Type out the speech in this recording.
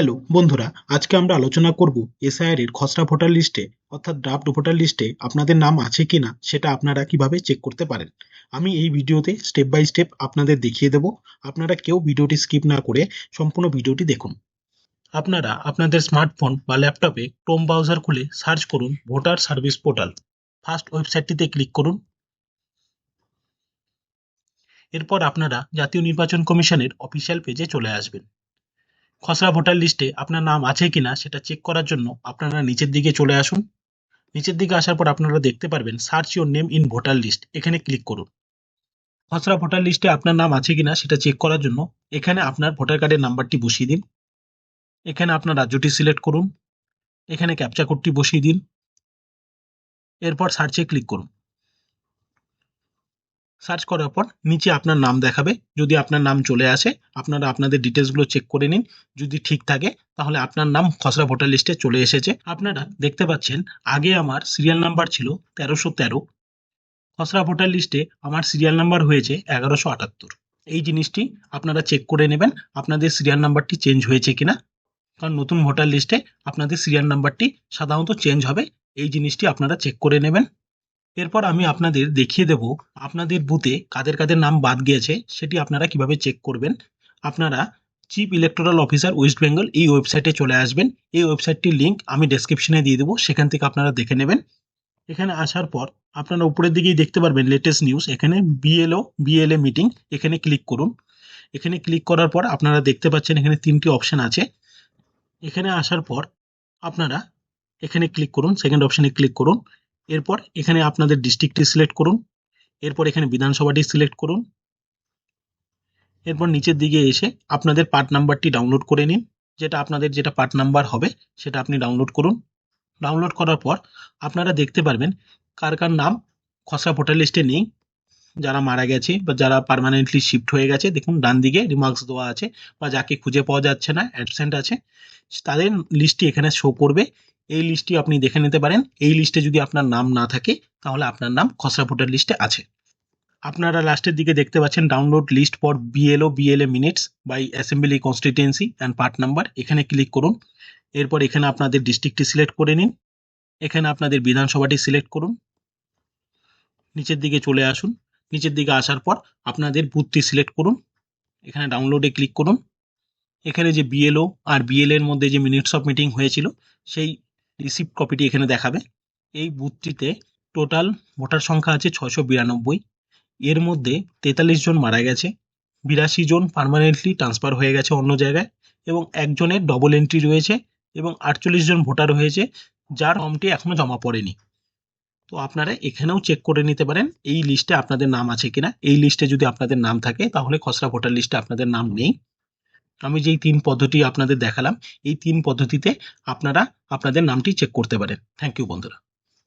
Hello বন্ধুরা, আজকে আমরা আলোচনা করব এসআইআর এর খসড়া ভোটার লিস্টে অর্থাৎ ড্রাফট ভোটার লিস্টে আপনাদের নাম আছে কিনা সেটা আপনারা কিভাবে চেক করতে পারেন। আমি এই ভিডিওতে স্টেপ বাই স্টেপ আপনাদের দেখিয়ে দেব। আপনারা কেউ ভিডিওটি স্কিপ না করে সম্পূর্ণ ভিডিওটি দেখুন। আপনারা আপনাদের স্মার্টফোন বা ল্যাপটপে ক্রোম ব্রাউজার খুলে সার্চ করুন ভোটার সার্ভিস পোর্টাল। ফার্স্ট ওয়েবসাইটটিতে ক্লিক করুন। এরপর আপনারা জাতীয় নির্বাচন কমিশনের অফিসিয়াল পেজে চলে আসবেন। খসড়া ভোটার লিস্টে আপনার নাম আছে কিনা সেটা চেক করার জন্য আপনারা নিচের দিকে চলে আসুন। নিচের দিকে আসার পর আপনারা দেখতে পারবেন search your name in voter list, এখানে ক্লিক করুন। খসড়া ভোটার লিস্টে আপনার নাম আছে কিনা সেটা চেক করার জন্য এখানে আপনার ভোটার কার্ডের নাম্বারটি বসিয়ে দিন। এখানে আপনার রাজ্যটি সিলেক্ট করুন। এখানে ক্যাপচা কোডটি বসিয়ে দিন। এরপর সার্চে ক্লিক করুন। সার্চ করার পর নিচে আপনার নাম দেখাবে। যদি আপনার নাম চলে আসে আপনারা আপনাদের ডিটেলসগুলো চেক করে নিন। যদি ঠিক থাকে তাহলে আপনার নাম খসড়া ভোটার লিস্টে চলে এসেছে। আপনারা দেখতে পাচ্ছেন আগে আমার সিরিয়াল নাম্বার ছিল 1313। খসড়া ভোটার লিস্টে আমার সিরিয়াল নাম্বার হয়েছে 1178। এই জিনিসটি আপনারা চেক করে নেবেন আপনাদের সিরিয়াল নাম্বারটি চেঞ্জ হয়েছে কিনা, কারণ নতুন ভোটার লিস্টে আপনাদের সিরিয়াল নাম্বারটি সাধারণত চেঞ্জ হবে। এই জিনিসটি আপনারা চেক করে নেবেন। এরপর আমি আপনাদের দেখিয়ে দেব আপনাদের বুথে কাদের কাদের নাম বাদ গিয়েছে সেটি আপনারা কিভাবে চেক করবেন। আপনারা chief electoral officer West Bengal এই ওয়েবসাইটে চলে আসবেন। এই ওয়েবসাইটটির লিঙ্ক আমি ডেসক্রিপশনে দিয়ে দেবো, সেখান থেকে আপনারা দেখে নেবেন। এখানে আসার পর আপনারা উপরের দিকেই দেখতে পারবেন লেটেস্ট নিউজ, এখানে বিএলএ মিটিং, এখানে ক্লিক করুন। এখানে ক্লিক করার পর আপনারা দেখতে পাচ্ছেন এখানে 3টি অপশন আছে। এখানে আসার পর আপনারা এখানে ক্লিক করুন, সেকেন্ড অপশনে ক্লিক করুন। এরপর এখানে আপনাদের ডিস্ট্রিক্টটি সিলেক্ট করুন। এরপর এখানে বিধানসভাটি সিলেক্ট করুন। এরপর নিচের দিকে এসে আপনাদের পার্ট নাম্বারটি ডাউনলোড করে নিন। আপনাদের যেটা পার্ট নাম্বার হবে সেটা আপনি ডাউনলোড করুন। ডাউনলোড করার পর আপনারা দেখতে পারবেন কার কার নাম খসড়া ভোটার লিস্টে নেই। যারা মারা গেছে বা যারা পার্মানেন্টলি শিফট হয়ে গেছে, দেখুন ডান দিকে রিমার্কস দেওয়া আছে, বা যাকে খুঁজে পাওয়া যাচ্ছে না, অ্যাবসেন্ট আছে, তাদের লিস্টটি এখানে শো করবে। এই লিস্টটি আপনি দেখে নিতে পারেন। এই লিস্টে যদি আপনার নাম না থাকে তাহলে আপনার নাম খসড়া ভোটার লিস্টে আছে। আপনারা লাস্টের দিকে দেখতে পাচ্ছেন download list for BLA minutes by assembly constituency and part number, এখানে ক্লিক করুন। এরপর এখানে আপনাদের ডিস্ট্রিক্টটি সিলেক্ট করে নিন। এখানে আপনাদের বিধানসভাটি সিলেক্ট করুন। নিচের দিকে চলে আসুন। নিচের দিকে আসার পর আপনাদের বুথটি সিলেক্ট করুন। এখানে ডাউনলোডে ক্লিক করুন। এখানে যে বিএলও আর বিএলএ এর মধ্যে যে মিনিটস অফ মিটিং হয়েছিল সেই রিসিপ্ট কপিটি এখানে দেখাবে। এই বুথটিতে টোটাল ভোটার সংখ্যা আছে 692। এর মধ্যে 43 জন মারা গেছে, 82 জন পার্মানেন্টলি ট্রান্সফার হয়ে গেছে অন্য জায়গায়, এবং একজনের ডবল এন্ট্রি রয়েছে, এবং 48 জন ভোটার হয়েছে যার ফর্মটি এখনো জমা পড়েনি। তো আপনারা এখানেও চেক করে নিতে পারেন এই লিস্টে আপনাদের নাম আছে কিনা। এই লিস্টে যদি আপনাদের নাম থাকে তাহলে খসড়া ভোটার লিস্টে আপনাদের নাম নেই। আমি যেই 3 পদ্ধতি আপনাদের দেখালাম এই 3 পদ্ধতিতে আপনারা আপনাদের নামটি চেক করতে পারেন। থ্যাংক ইউ বন্ধুরা।